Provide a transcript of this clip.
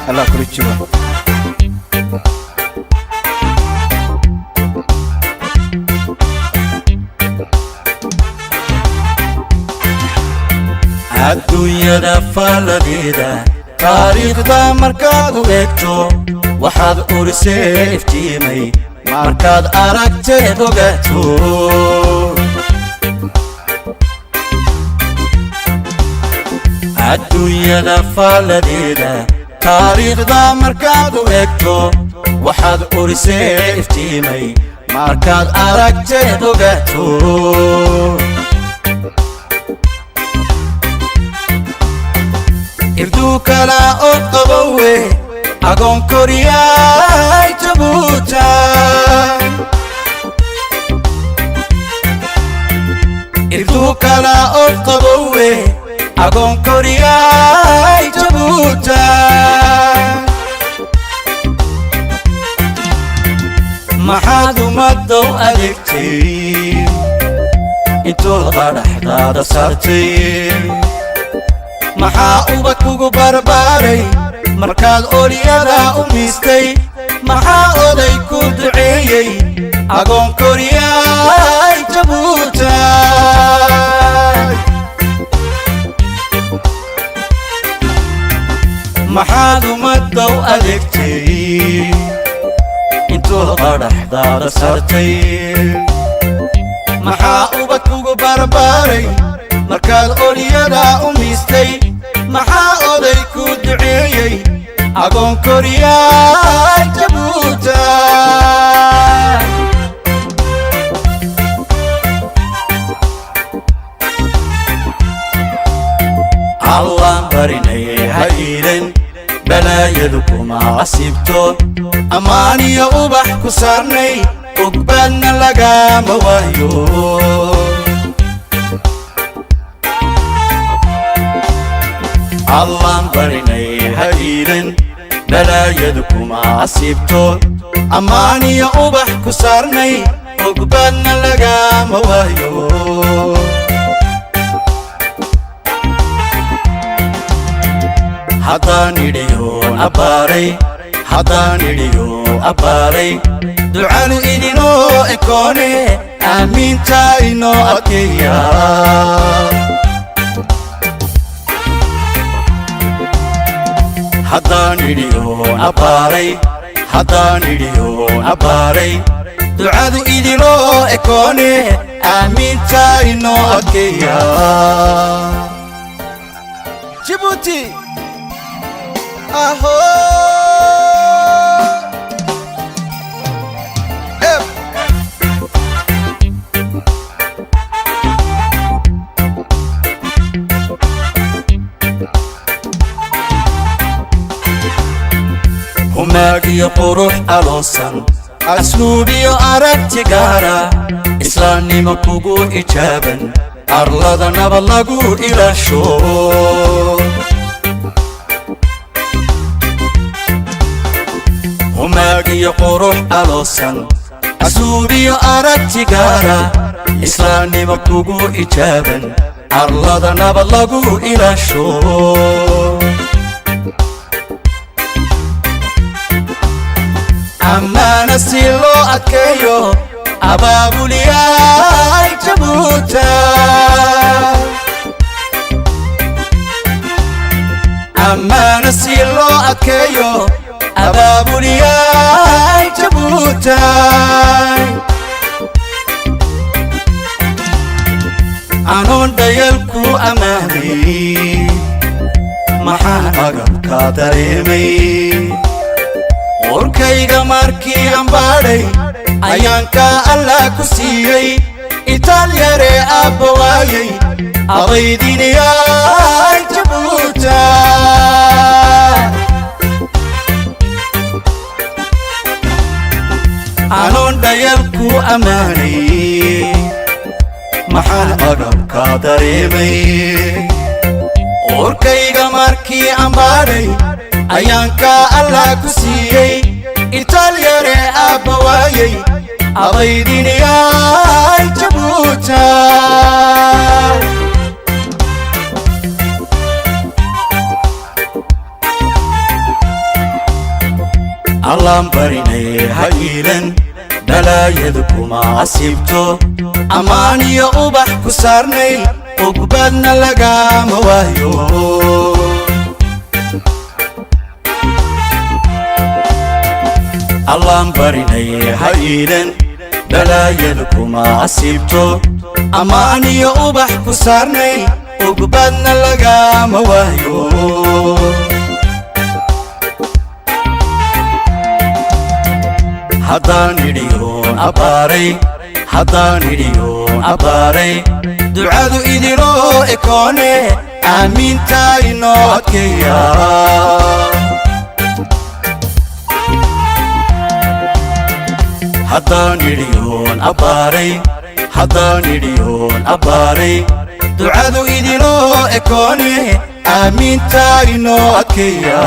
الله كل شيء الدنيا دفال ديدا تاريخ دا مركاد ويكتو وحاد أورسي افتيمي مركاد أراكتي دوغتو الدنيا دفال ديدا تاريخ دا مركاد ويكتو وحاد أورسي افتيمي مركاد أراكتي دوغتو إردوك لا أقبوه أقوم كورياي تبوتا إردوك لا أقبوه أقوم كورياي تبوتا محاد مدو أدكتي انتو الغرح دادا صارتي maxaa uba kugu barbaaray markaad ooliyada u miistay maxaa oday ku duceeyey agoon koriyay jabuuta maxaad umaddow adeegtay intuu qadhaxdaada sartay maxaa uba kugu barbaaray markaad ooliyada u miistay maxaa oday ku duceeyey agoon koriyay jabuuta allaan barinayay ha iilan balaayadu kuma casibto ammaaniyo ubax ku saarnay ogbaadna lagama waayo allaan barinayay ha iilan balaayadu kuma casibto ammaaniyo ubax ku saarnay ogbaadna lagama waayo haddaan idhiyoon abbaaray ducanu idinoo ekoone aamiinta inoo adkeeya haddaan idhiyoon abbaaray ducadu idinoo ekoone aamiinta inoo adkeeya Djibouti aho humaagiyo qurux aloosan asluubiyo aragti gaara islaamnimo kugu ijaaban arlada nabad lagu ilaasho humaagiyo qurux aloosan asluubiyo aragti gaara islaamnimo kugu ijaaban arlada nabad lagu ilaasho ammaana si loo adkeeyo abaabuliyay jabuuta ammaana si loo adkeeyo abaabuliyay jabuuta anoon dhayalku ammaanay maxaan agabka dareemay warkayga markii aan baadhay ayaanka allah ku siiyey itaalyare aabba waayey abaydiniyay jabuuta anoon dhayalku ammaanay maxaan agabka dareemay warkayga markii aan baadhay ayaanka allah ku siiyey itaalyare aabba waayey abaydiniyay jabuuta allaan barinay ha iilan balaayadu kuma asiibto ammaan iyo ubax ku saarnay ugbadna lagama waayo allaan barinay ha iilan balaayadu kuma asiibto ammaan iyo ubax ku saarnay ugbadna lagama waayo haddaan idhiyoon abbaaray ducadu idinoo ekoone aamiinta inoo adkeeya haddaan idhiyoon abbaaray ducadu idinoo ekoone aamiinta inoo adkeeya